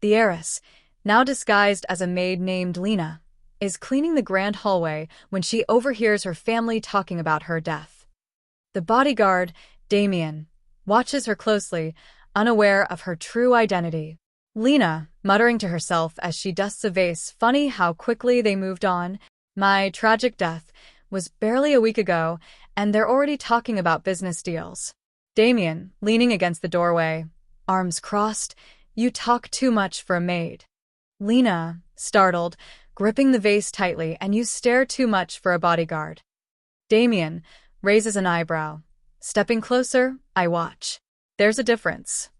The heiress, now disguised as a maid named Lena, is cleaning the grand hallway when she overhears her family talking about her death. The bodyguard, Damian, watches her closely, unaware of her true identity. Lena, muttering to herself as she dusts a vase, funny how quickly they moved on. My tragic death was barely a week ago, and they're already talking about business deals. Damian, leaning against the doorway, arms crossed, you talk too much for a maid. Lena, startled, gripping the vase tightly, and you stare too much for a bodyguard. Damian raises an eyebrow. Stepping closer, I watch. There's a difference.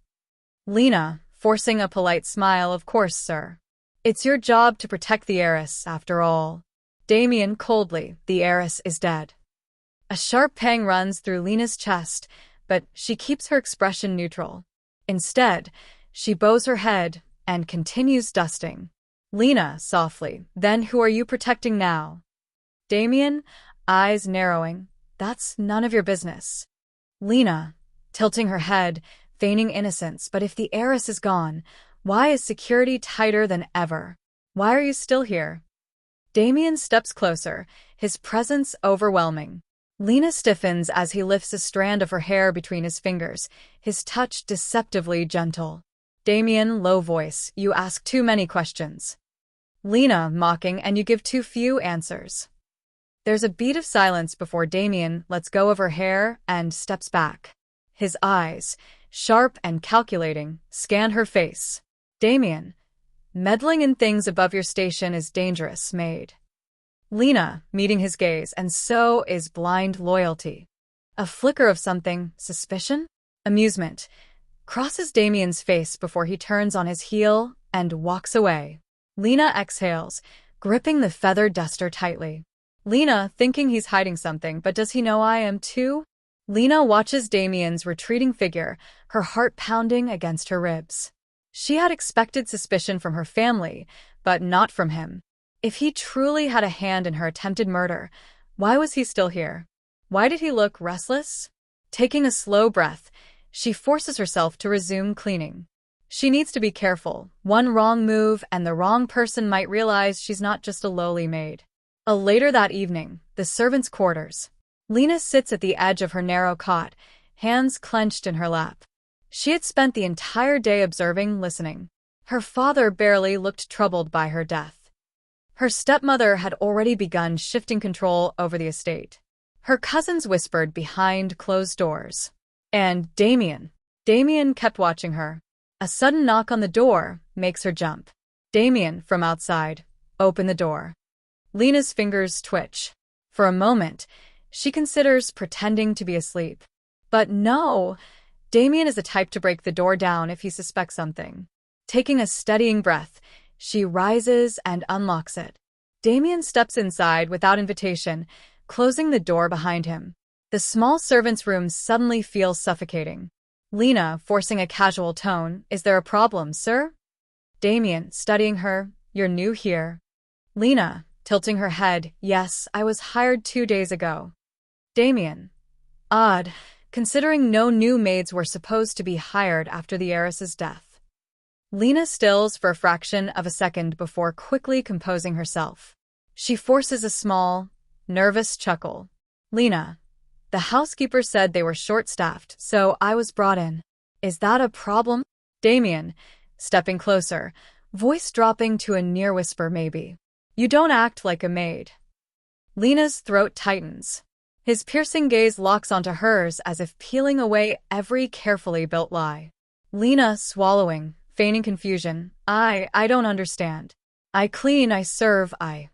Lena, forcing a polite smile, of course, sir. It's your job to protect the heiress, after all. Damian, coldly, the heiress is dead. A sharp pang runs through Lena's chest, but she keeps her expression neutral. Instead, she bows her head and continues dusting. Lena, softly, then who are you protecting now? Damian, eyes narrowing, that's none of your business. Lena, tilting her head, feigning innocence, but if the heiress is gone, why is security tighter than ever? Why are you still here? Damian steps closer, his presence overwhelming. Lena stiffens as he lifts a strand of her hair between his fingers, his touch deceptively gentle. Damian, low voice, you ask too many questions. Lena, mocking, and you give too few answers. There's a beat of silence before Damian lets go of her hair and steps back. His eyes, sharp and calculating, scan her face. Damian, meddling in things above your station is dangerous, maid. Lena, meeting his gaze, and so is blind loyalty. A flicker of something, suspicion? Amusement, crosses Damian's face before he turns on his heel and walks away. Lena exhales, gripping the feather duster tightly. Lena, thinking he's hiding something, but does he know I am too? Lena watches Damian's retreating figure, her heart pounding against her ribs. She had expected suspicion from her family, but not from him. If he truly had a hand in her attempted murder, why was he still here? Why did he look restless? Taking a slow breath, she forces herself to resume cleaning. She needs to be careful. One wrong move and the wrong person might realize she's not just a lowly maid. Later that evening, the servants' quarters. Lena sits at the edge of her narrow cot, hands clenched in her lap. She had spent the entire day observing, listening. Her father barely looked troubled by her death. Her stepmother had already begun shifting control over the estate. Her cousins whispered behind closed doors. And Damian kept watching her. A sudden knock on the door makes her jump. Damian, from outside, opened the door. Lena's fingers twitch. For a moment, she considers pretending to be asleep. But no, Damian is the type to break the door down if he suspects something. Taking a steadying breath, she rises and unlocks it. Damian steps inside without invitation, closing the door behind him. The small servant's room suddenly feels suffocating. Lena, forcing a casual tone, is there a problem, sir? Damian, studying her, you're new here. Lena, tilting her head, yes, I was hired 2 days ago. Damian, odd, considering no new maids were supposed to be hired after the heiress's death. Lena stills for a fraction of a second before quickly composing herself. She forces a small, nervous chuckle. Lena, the housekeeper said they were short-staffed, so I was brought in. Is that a problem? Damian, stepping closer, voice dropping to a near whisper, maybe. You don't act like a maid. Lena's throat tightens. His piercing gaze locks onto hers as if peeling away every carefully built lie. Lena, swallowing, feigning confusion. I don't understand. I clean, I serve, I.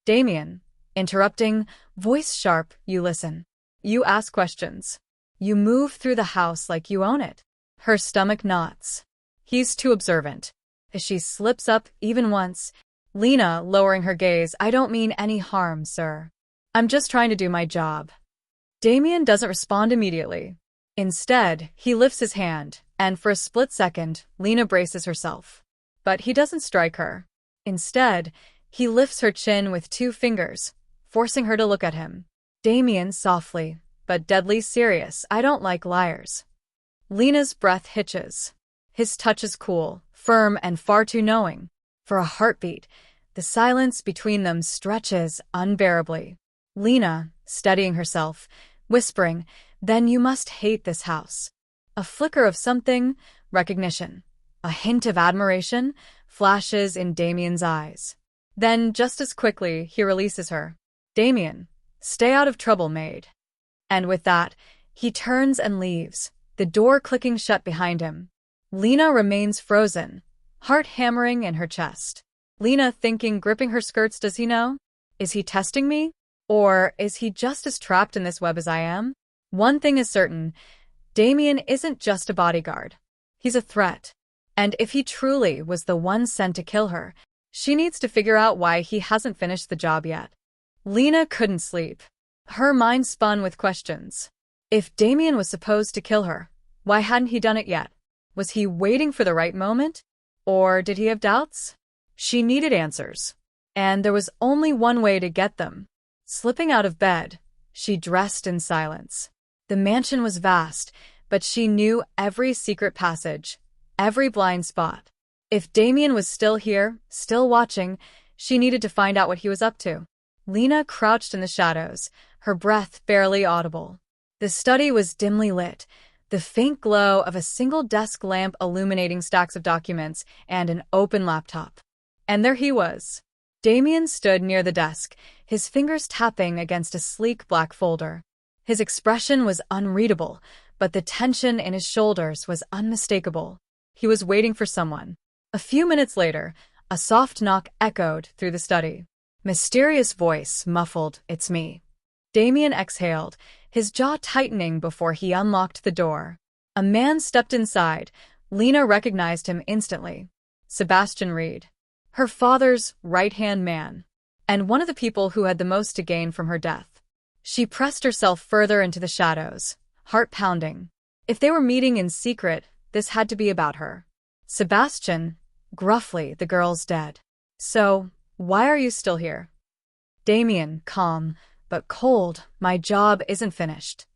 Damian, interrupting, voice sharp, you listen. You ask questions. You move through the house like you own it. Her stomach knots. He's too observant. As she slips up even once, Lena, lowering her gaze, I don't mean any harm, sir. I'm just trying to do my job. Damian doesn't respond immediately. Instead, he lifts his hand, and for a split second, Lena braces herself. But he doesn't strike her. Instead, he lifts her chin with 2 fingers, forcing her to look at him. Damian, softly, but deadly serious, I don't like liars. Lena's breath hitches. His touch is cool, firm, and far too knowing. For a heartbeat, the silence between them stretches unbearably. Lena, steadying herself, whispering, "Then you must hate this house." A flicker of something, recognition, a hint of admiration, flashes in Damian's eyes. Then, just as quickly, he releases her. "Damian, stay out of trouble, maid." And with that, he turns and leaves, the door clicking shut behind him. Lena remains frozen, heart hammering in her chest. Lena thinking, gripping her skirts, does he know? Is he testing me? Or is he just as trapped in this web as I am? One thing is certain, Damian isn't just a bodyguard. He's a threat. And if he truly was the one sent to kill her, she needs to figure out why he hasn't finished the job yet. Lena couldn't sleep. Her mind spun with questions. If Damian was supposed to kill her, why hadn't he done it yet? Was he waiting for the right moment? Or did he have doubts? She needed answers. And there was only one way to get them. Slipping out of bed, she dressed in silence. The mansion was vast, but she knew every secret passage, every blind spot. If Damian was still here, still watching, she needed to find out what he was up to. Lena crouched in the shadows, her breath barely audible. The study was dimly lit, the faint glow of a single desk lamp illuminating stacks of documents and an open laptop. And there he was. Damian stood near the desk, his fingers tapping against a sleek black folder. His expression was unreadable, but the tension in his shoulders was unmistakable. He was waiting for someone. A few minutes later, a soft knock echoed through the study. Mysterious voice muffled, "It's me." Damian exhaled, his jaw tightening before he unlocked the door. A man stepped inside. Lena recognized him instantly. Sebastian Reed, her father's right-hand man, and one of the people who had the most to gain from her death. She pressed herself further into the shadows, heart pounding. If they were meeting in secret, this had to be about her. "Sebastian," gruffly, "the girl's dead. So, why are you still here?" Damian, calm, but cold, "My job isn't finished."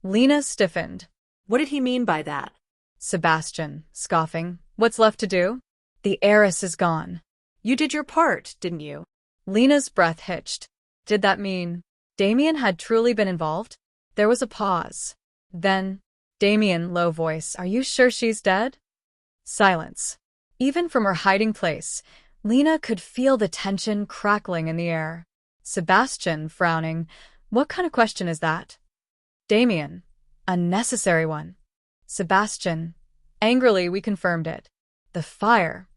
Lena stiffened. What did he mean by that? Sebastian, scoffing, "What's left to do? The heiress is gone." You did your part, didn't you? Lena's breath hitched. Did that mean Damian had truly been involved? There was a pause. Then, Damian, low voice, "Are you sure she's dead?" Silence. Even from her hiding place, Lena could feel the tension crackling in the air. Sebastian, frowning, "What kind of question is that?" Damian, "A necessary one." Sebastian, angrily, "We confirmed it." "The fire."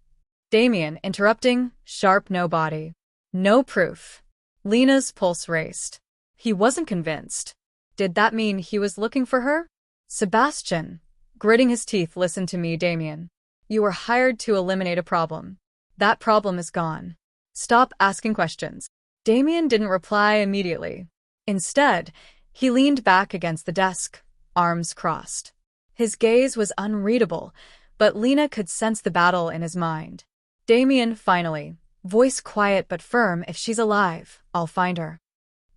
Damian, interrupting, sharp, "No body. No proof." Lena's pulse raced. He wasn't convinced. Did that mean he was looking for her? Sebastian, gritting his teeth, "Listen to me, Damian. You were hired to eliminate a problem. That problem is gone. Stop asking questions." Damian didn't reply immediately. Instead, he leaned back against the desk, arms crossed. His gaze was unreadable, but Lena could sense the battle in his mind. Damian, finally, voice quiet but firm, "If she's alive, I'll find her."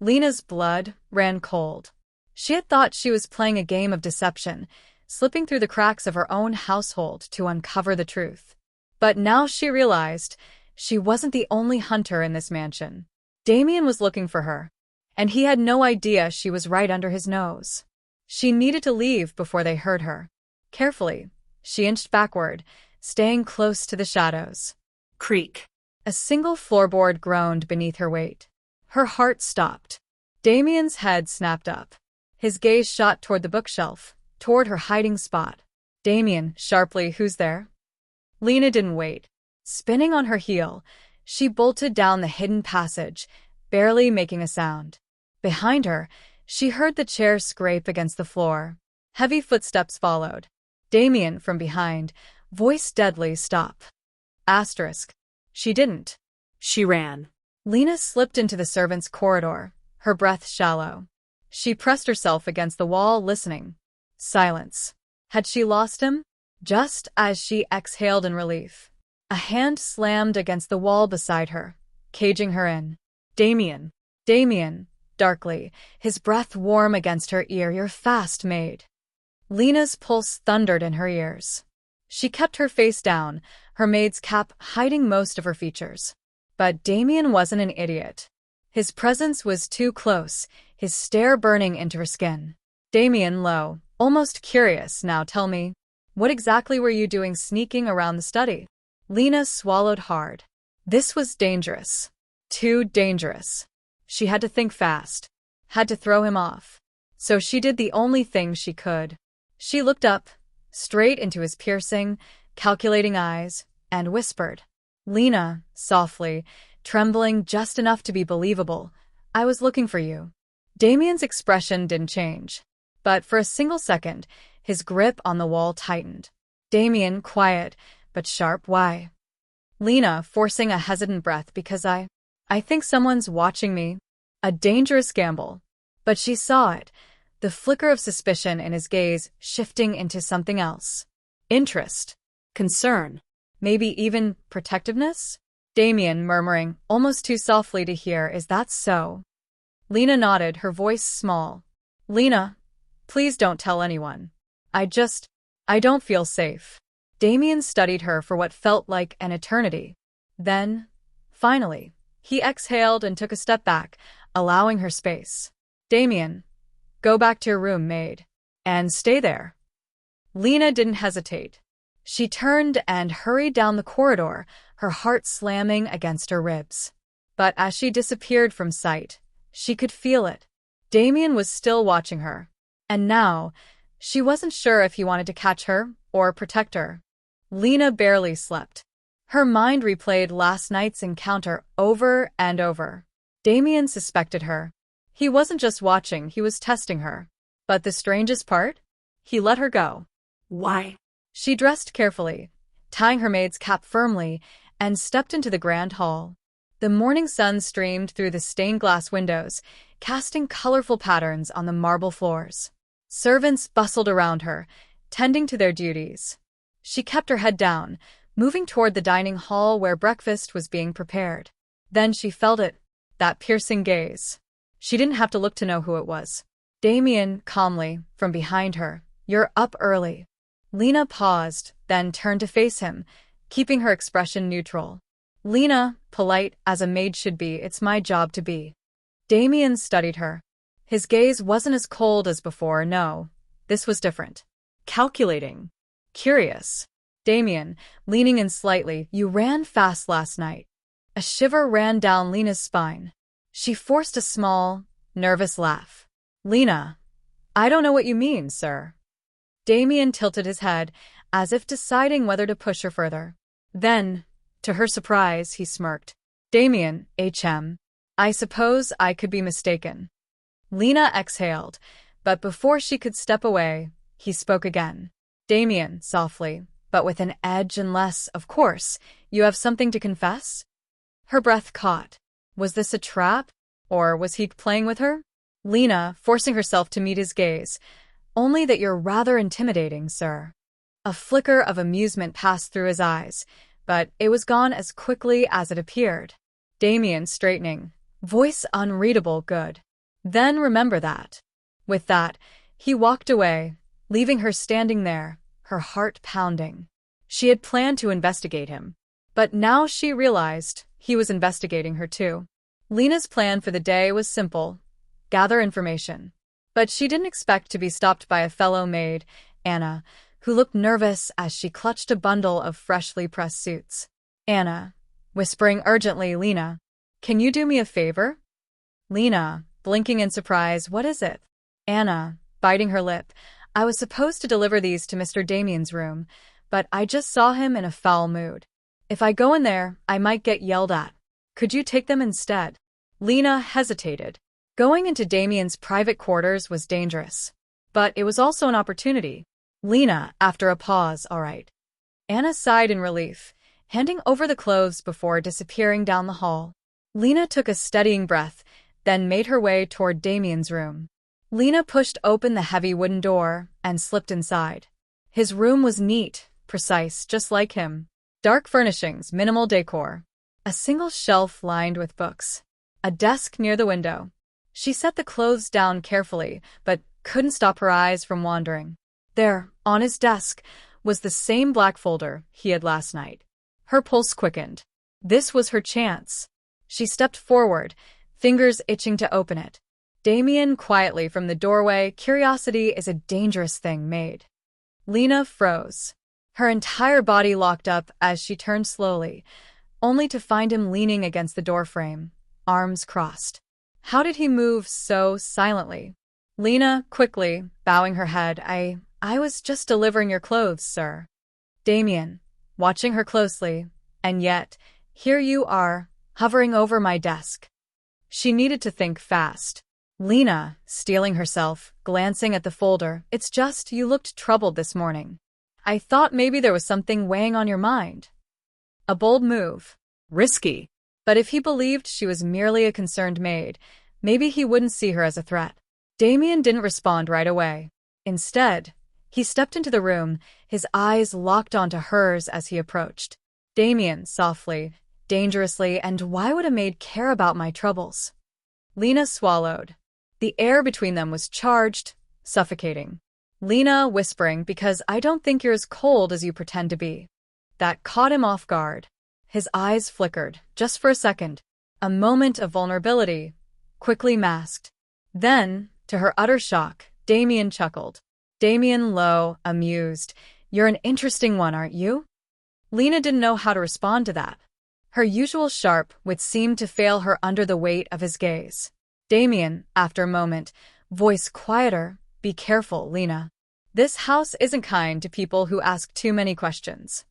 Lena's blood ran cold. She had thought she was playing a game of deception, slipping through the cracks of her own household to uncover the truth. But now she realized she wasn't the only hunter in this mansion. Damian was looking for her, and he had no idea she was right under his nose. She needed to leave before they heard her. Carefully, she inched backward, staying close to the shadows. Creak. A single floorboard groaned beneath her weight. Her heart stopped. Damian's head snapped up. His gaze shot toward the bookshelf, toward her hiding spot. "Damian," sharply, "who's there?" Lena didn't wait. Spinning on her heel, she bolted down the hidden passage, barely making a sound. Behind her, she heard the chair scrape against the floor. Heavy footsteps followed. Damian, from behind, voice deadly, "Stop." Asterisk. She didn't. She ran. Lena slipped into the servants' corridor, her breath shallow. She pressed herself against the wall, listening. Silence. Had she lost him? Just as she exhaled in relief, a hand slammed against the wall beside her, caging her in. "Damian." Damian, darkly, his breath warm against her ear, "You're fast, maid." Lena's pulse thundered in her ears. She kept her face down, her maid's cap hiding most of her features. But Damian wasn't an idiot. His presence was too close, his stare burning into her skin. Damian, low, almost curious, now tell me, what exactly were you doing sneaking around the study? Lena swallowed hard. This was dangerous. Too dangerous. She had to think fast. Had to throw him off. So she did the only thing she could. She looked up, straight into his piercing, calculating eyes, and whispered. Lena, softly, trembling just enough to be believable, I was looking for you. Damian's expression didn't change. But for a single second, his grip on the wall tightened. Damian, quiet, but sharp, why? Lena, forcing a hesitant breath, because I think someone's watching me. A dangerous gamble. But she saw it, the flicker of suspicion in his gaze shifting into something else. Interest. Concern. Maybe even protectiveness? Damian, murmuring, almost too softly to hear, is that so? Lena nodded, her voice small. Lena, please don't tell anyone. I don't feel safe. Damian studied her for what felt like an eternity. Then, finally, he exhaled and took a step back, allowing her space. Damian, go back to your room, maid. And stay there. Lena didn't hesitate. She turned and hurried down the corridor, her heart slamming against her ribs. But as she disappeared from sight, she could feel it. Damian was still watching her. And now, she wasn't sure if he wanted to catch her or protect her. Lena barely slept. Her mind replayed last night's encounter over and over. Damian suspected her. He wasn't just watching, he was testing her. But the strangest part? He let her go. Why? She dressed carefully, tying her maid's cap firmly, and stepped into the grand hall. The morning sun streamed through the stained glass windows, casting colorful patterns on the marble floors. Servants bustled around her, tending to their duties. She kept her head down, moving toward the dining hall where breakfast was being prepared. Then she felt it, that piercing gaze. She didn't have to look to know who it was. Damian, calmly, from behind her, "You're up early." Lena paused, then turned to face him, keeping her expression neutral. Lena, polite as a maid should be, "It's my job to be." Damian studied her. His gaze wasn't as cold as before, no. This was different. Calculating. Curious. Damian, leaning in slightly, "You ran fast last night." A shiver ran down Lena's spine. She forced a small, nervous laugh. "Lena, I don't know what you mean, sir." Damian tilted his head, as if deciding whether to push her further. Then, to her surprise, he smirked. "Damian, I suppose I could be mistaken." Lena exhaled, but before she could step away, he spoke again. "Damian," softly, but with an edge and less, "Of course, you have something to confess?" Her breath caught. Was this a trap? Or was he playing with her? Lena, forcing herself to meet his gaze. "Only that you're rather intimidating, sir." A flicker of amusement passed through his eyes, but it was gone as quickly as it appeared. Damian, straightening, voice unreadable, "Good. Then remember that." With that, he walked away, leaving her standing there, her heart pounding. She had planned to investigate him, but now she realized he was investigating her too. Lena's plan for the day was simple: gather information. But she didn't expect to be stopped by a fellow maid, Anna, who looked nervous as she clutched a bundle of freshly pressed suits. Anna, whispering urgently, "Lena, can you do me a favor?" Lena, blinking in surprise, "What is it?" Anna, biting her lip, "I was supposed to deliver these to Mr. Damian's room, but I just saw him in a foul mood. If I go in there, I might get yelled at. Could you take them instead?" Lena hesitated. Going into Damian's private quarters was dangerous. But it was also an opportunity. Lena, after a pause, "All right." Anna sighed in relief, handing over the clothes before disappearing down the hall. Lena took a steadying breath, then made her way toward Damian's room. Lena pushed open the heavy wooden door and slipped inside. His room was neat, precise, just like him. Dark furnishings, minimal decor. A single shelf lined with books. A desk near the window. She set the clothes down carefully, but couldn't stop her eyes from wandering. There, on his desk, was the same black folder he had last night. Her pulse quickened. This was her chance. She stepped forward, fingers itching to open it. Damian quietly from the doorway, "Curiosity is a dangerous thing, maid." Lena froze. Her entire body locked up as she turned slowly, only to find him leaning against the doorframe, arms crossed. How did he move so silently? Lena, quickly, bowing her head, I was just delivering your clothes, sir." Damian, watching her closely, "And yet, here you are, hovering over my desk." She needed to think fast. Lena, steeling herself, glancing at the folder, "It's just, you looked troubled this morning. I thought maybe there was something weighing on your mind." A bold move. Risky. But if he believed she was merely a concerned maid, maybe he wouldn't see her as a threat. Damian didn't respond right away. Instead, he stepped into the room, his eyes locked onto hers as he approached. "Damian," softly, dangerously, "and why would a maid care about my troubles?" Lena swallowed. The air between them was charged, suffocating. Lena whispering, "Because I don't think you're as cold as you pretend to be." That caught him off guard. His eyes flickered, just for a second. A moment of vulnerability, quickly masked. Then, to her utter shock, Damian chuckled. Damian low, amused. "You're an interesting one, aren't you?" Lena didn't know how to respond to that. Her usual sharp wit seemed to fail her under the weight of his gaze. Damian, after a moment, voice quieter, "Be careful, Lena. This house isn't kind to people who ask too many questions."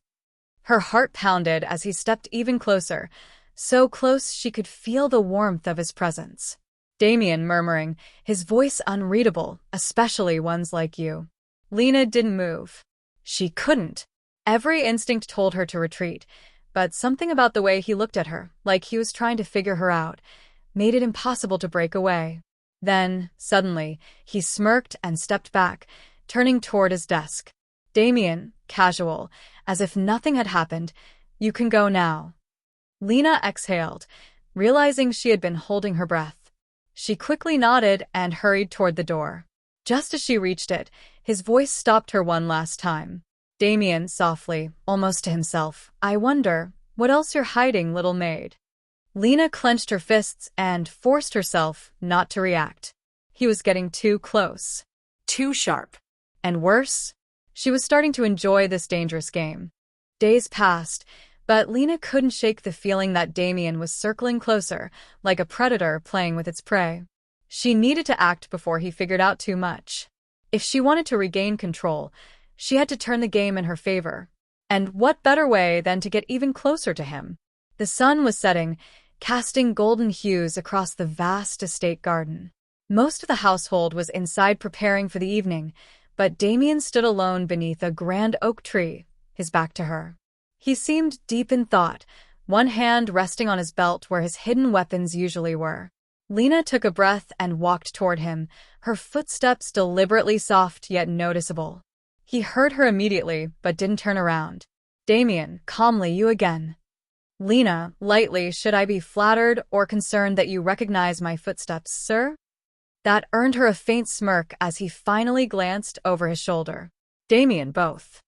Her heart pounded as he stepped even closer, so close she could feel the warmth of his presence. Damian murmuring, his voice unreadable, "Especially ones like you." Lena didn't move. She couldn't. Every instinct told her to retreat, but something about the way he looked at her, like he was trying to figure her out, made it impossible to break away. Then, suddenly, he smirked and stepped back, turning toward his desk. Damian, casual, as if nothing had happened, "You can go now." Lena exhaled, realizing she had been holding her breath. She quickly nodded and hurried toward the door. Just as she reached it, his voice stopped her one last time. Damian, softly, almost to himself, "I wonder, what else you're hiding, little maid?" Lena clenched her fists and forced herself not to react. He was getting too close. Too sharp. And worse, she was starting to enjoy this dangerous game. Days passed, but Lena couldn't shake the feeling that Damian was circling closer, like a predator playing with its prey. She needed to act before he figured out too much. If she wanted to regain control, she had to turn the game in her favor. And what better way than to get even closer to him? The sun was setting, casting golden hues across the vast estate garden. Most of the household was inside preparing for the evening, but Damian stood alone beneath a grand oak tree, his back to her. He seemed deep in thought, one hand resting on his belt where his hidden weapons usually were. Lena took a breath and walked toward him, her footsteps deliberately soft yet noticeable. He heard her immediately, but didn't turn around. "Damian, calmly, you again." Lena, lightly, "Should I be flattered or concerned that you recognize my footsteps, sir?" That earned her a faint smirk as he finally glanced over his shoulder. "Damian, both."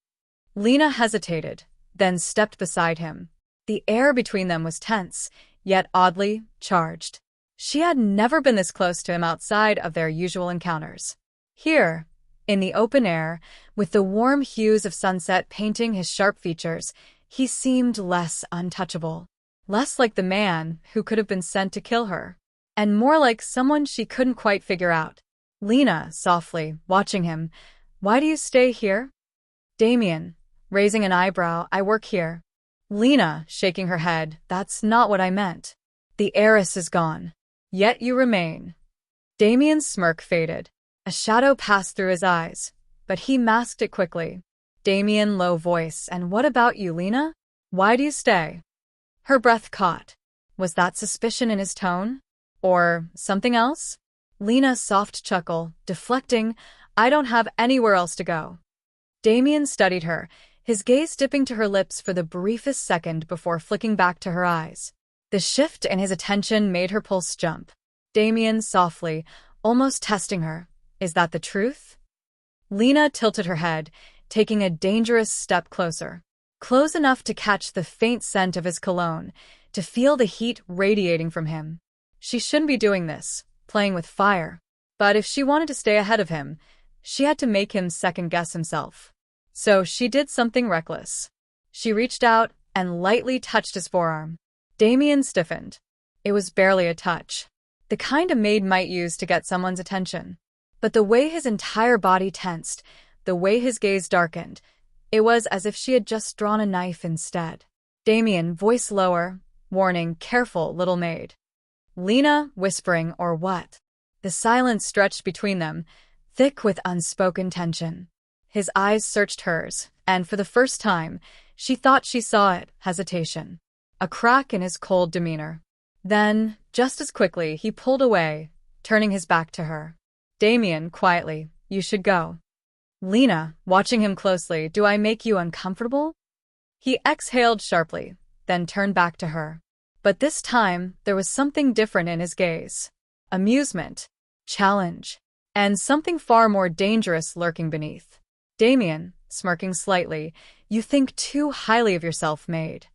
Lena hesitated, then stepped beside him. The air between them was tense, yet oddly charged. She had never been this close to him outside of their usual encounters. Here, in the open air, with the warm hues of sunset painting his sharp features, he seemed less untouchable. Less like the man who could have been sent to kill her, and more like someone she couldn't quite figure out. Lena, softly, watching him, "Why do you stay here?" Damian, raising an eyebrow, "I work here." Lena, shaking her head, "That's not what I meant. The heiress is gone. Yet you remain." Damian's smirk faded. A shadow passed through his eyes, but he masked it quickly. Damian, low voice, "And what about you, Lena? Why do you stay?" Her breath caught. Was that suspicion in his tone? Or something else? Lena, soft chuckle, deflecting, "I don't have anywhere else to go." Damian studied her, his gaze dipping to her lips for the briefest second before flicking back to her eyes. The shift in his attention made her pulse jump. Damian, softly, almost testing her, "Is that the truth?" Lena tilted her head, taking a dangerous step closer. Close enough to catch the faint scent of his cologne, to feel the heat radiating from him. She shouldn't be doing this, playing with fire. But if she wanted to stay ahead of him, she had to make him second-guess himself. So she did something reckless. She reached out and lightly touched his forearm. Damian stiffened. It was barely a touch, the kind a maid might use to get someone's attention. But the way his entire body tensed, the way his gaze darkened, it was as if she had just drawn a knife instead. Damian, voice lower, warning, "Careful, little maid." Lena, whispering, "Or what?" The silence stretched between them, thick with unspoken tension. His eyes searched hers, and for the first time, she thought she saw it, hesitation. A crack in his cold demeanor. Then, just as quickly, he pulled away, turning his back to her. Damian, quietly, "You should go." Lena, watching him closely, "Do I make you uncomfortable?" He exhaled sharply, then turned back to her. But this time, there was something different in his gaze. Amusement, challenge, and something far more dangerous lurking beneath. Damian, smirking slightly, "You think too highly of yourself, maid."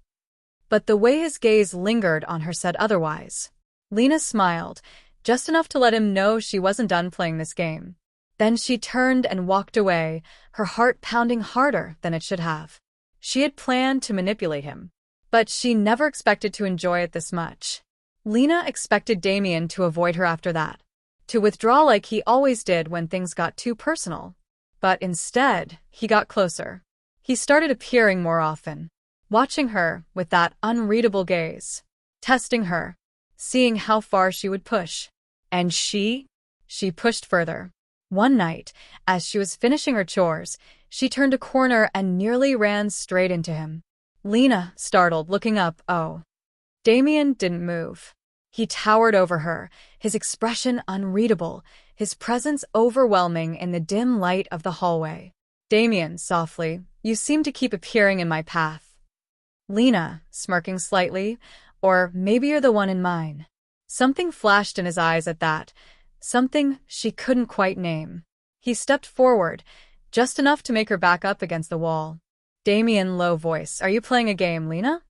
But the way his gaze lingered on her said otherwise. Lena smiled, just enough to let him know she wasn't done playing this game. Then she turned and walked away, her heart pounding harder than it should have. She had planned to manipulate him, but she never expected to enjoy it this much. Lena expected Damian to avoid her after that, to withdraw like he always did when things got too personal. But instead, he got closer. He started appearing more often, watching her with that unreadable gaze, testing her, seeing how far she would push. And she pushed further. One night, as she was finishing her chores, she turned a corner and nearly ran straight into him. Lena, startled, looking up, "Oh." Damian didn't move. He towered over her, his expression unreadable, his presence overwhelming in the dim light of the hallway. "Damian," softly, "you seem to keep appearing in my path." Lena, smirking slightly, "Or maybe you're the one in mine." Something flashed in his eyes at that, something she couldn't quite name. He stepped forward, just enough to make her back up against the wall. Damian, low voice, "Are you playing a game, Lena?"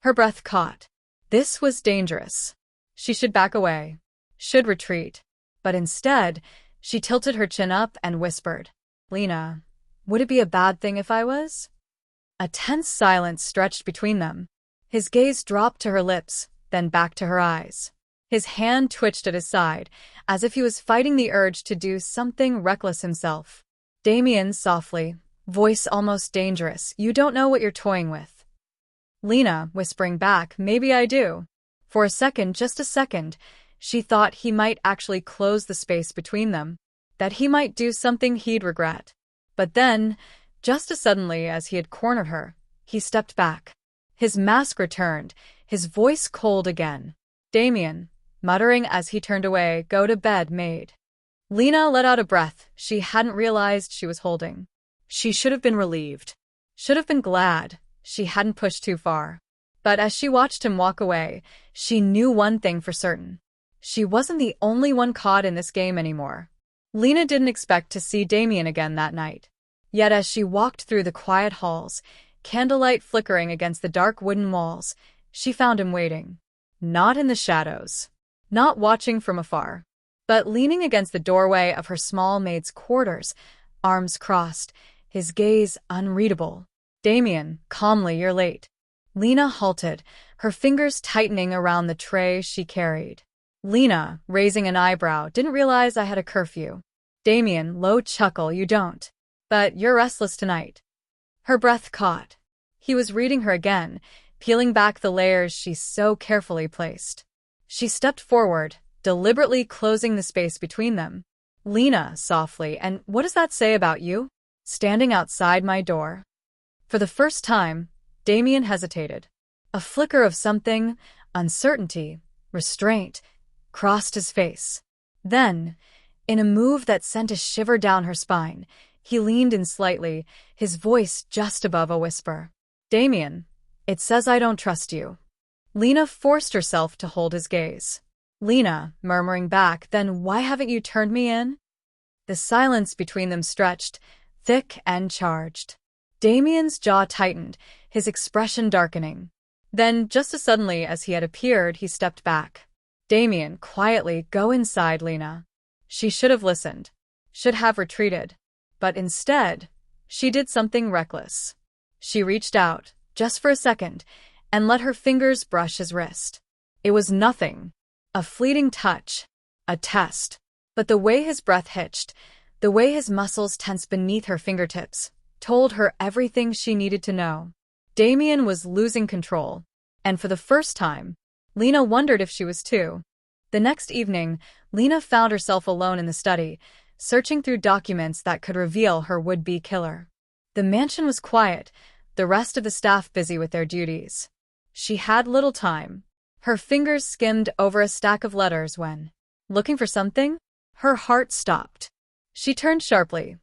Her breath caught. This was dangerous. She should back away, should retreat. But instead, she tilted her chin up and whispered, "Lena, would it be a bad thing if I was?" A tense silence stretched between them. His gaze dropped to her lips, then back to her eyes. His hand twitched at his side, as if he was fighting the urge to do something reckless himself. Damian, softly, voice almost dangerous, "You don't know what you're toying with." Lena, whispering back, "Maybe I do." For a second, just a second, she thought he might actually close the space between them, that he might do something he'd regret. But then, just as suddenly as he had cornered her, he stepped back. His mask returned, his voice cold again. "Damian," muttering as he turned away, "Go to bed, maid." Lena let out a breath she hadn't realized she was holding. She should have been relieved. Should have been glad she hadn't pushed too far. But as she watched him walk away, she knew one thing for certain. She wasn't the only one caught in this game anymore. Lena didn't expect to see Damian again that night. Yet as she walked through the quiet halls, candlelight flickering against the dark wooden walls, she found him waiting. Not in the shadows. Not watching from afar. But leaning against the doorway of her small maid's quarters, arms crossed, his gaze unreadable. "Damian," calmly, "you're late." Lena halted, her fingers tightening around the tray she carried. Lena, raising an eyebrow, "Didn't realize I had a curfew." Damian, low chuckle, "You don't. But you're restless tonight." Her breath caught. He was reading her again, peeling back the layers she so carefully placed. She stepped forward, deliberately closing the space between them. "Lena," softly, "And what does that say about you? Standing outside my door?" For the first time, Damian hesitated. A flicker of something, uncertainty, restraint, crossed his face. Then, in a move that sent a shiver down her spine, he leaned in slightly, his voice just above a whisper. "Damian, it says I don't trust you." Lena forced herself to hold his gaze. Lena, murmuring back, "Then why haven't you turned me in?" The silence between them stretched, thick and charged. Damian's jaw tightened, his expression darkening. Then, just as suddenly as he had appeared, he stepped back. Damian, quietly, go inside, Lena. She should have listened, should have retreated. But instead, she did something reckless. She reached out, just for a second, and let her fingers brush his wrist. It was nothing. A fleeting touch. A test. But the way his breath hitched, the way his muscles tensed beneath her fingertips, told her everything she needed to know. Damian was losing control, and for the first time, Lena wondered if she was too. The next evening, Lena found herself alone in the study, searching through documents that could reveal her would-be killer. The mansion was quiet, the rest of the staff busy with their duties. She had little time. Her fingers skimmed over a stack of letters when, looking for something, her heart stopped. She turned sharply,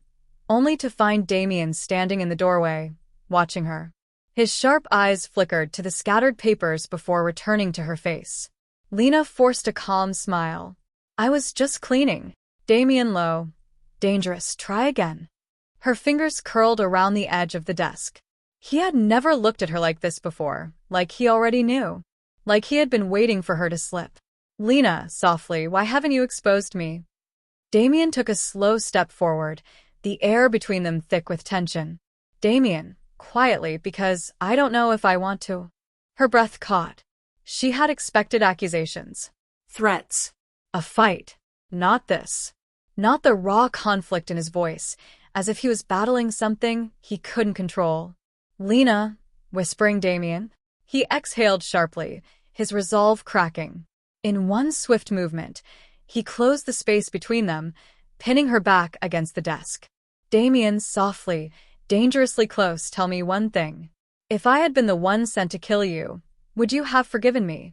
only to find Damian standing in the doorway, watching her. His sharp eyes flickered to the scattered papers before returning to her face. Lena forced a calm smile. I was just cleaning. Damian low. Dangerous, try again. Her fingers curled around the edge of the desk. He had never looked at her like this before, like he already knew. Like he had been waiting for her to slip. Lena, softly, why haven't you exposed me? Damian took a slow step forward, the air between them thick with tension. Damian, quietly, because I don't know if I want to. Her breath caught. She had expected accusations. Threats. A fight. Not this. Not the raw conflict in his voice, as if he was battling something he couldn't control. Lena, whispering Damian. He exhaled sharply, his resolve cracking. In one swift movement, he closed the space between them, pinning her back against the desk. Damian, softly, dangerously close, tell me one thing. If I had been the one sent to kill you, would you have forgiven me?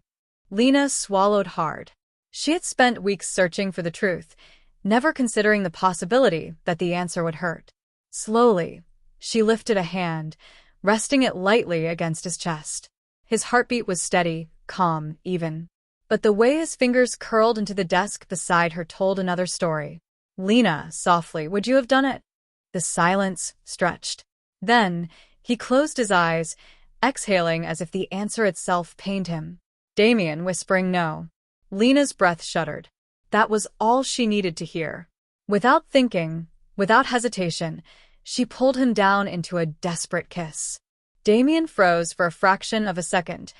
Lena swallowed hard. She had spent weeks searching for the truth, never considering the possibility that the answer would hurt. Slowly, she lifted a hand, resting it lightly against his chest. His heartbeat was steady, calm, even. But the way his fingers curled into the desk beside her told another story. Lena, softly, would you have done it? The silence stretched. Then, he closed his eyes, exhaling as if the answer itself pained him. Damian, whispering no. Lena's breath shuddered. That was all she needed to hear. Without thinking, without hesitation, she pulled him down into a desperate kiss. Damian froze for a fraction of a second,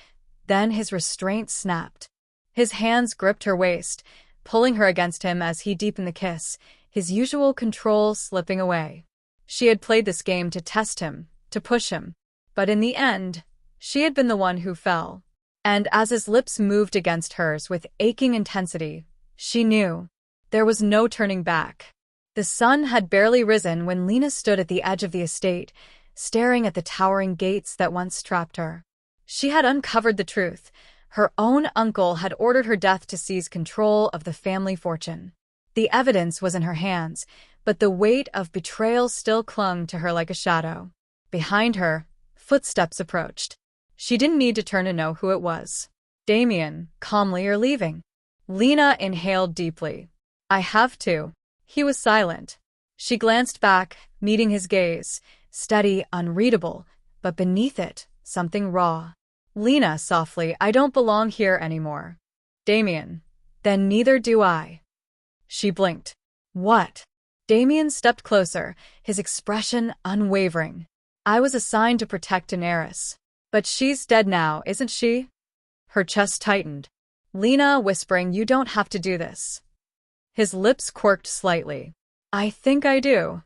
then his restraint snapped. His hands gripped her waist, pulling her against him as he deepened the kiss, his usual control slipping away. She had played this game to test him, to push him. But in the end, she had been the one who fell. And as his lips moved against hers with aching intensity, she knew there was no turning back. The sun had barely risen when Lena stood at the edge of the estate, staring at the towering gates that once trapped her. She had uncovered the truth. Her own uncle had ordered her death to seize control of the family fortune. The evidence was in her hands, but the weight of betrayal still clung to her like a shadow. Behind her, footsteps approached. She didn't need to turn to know who it was. Damian, calmly, you're leaving. Lena inhaled deeply. I have to. He was silent. She glanced back, meeting his gaze, steady, unreadable, but beneath it, something raw. Lena, softly, I don't belong here anymore. Damian, then neither do I. She blinked. What? Damian stepped closer, his expression unwavering. I was assigned to protect an heiress. But she's dead now, isn't she? Her chest tightened. Lena, whispering, you don't have to do this. His lips quirked slightly. I think I do.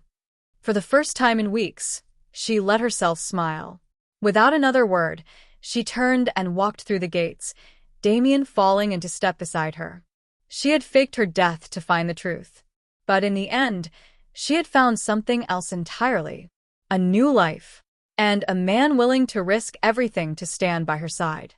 For the first time in weeks, she let herself smile. Without another word, she turned and walked through the gates, Damian falling into step beside her. She had faked her death to find the truth. But in the end, she had found something else entirely. A new life. And a man willing to risk everything to stand by her side.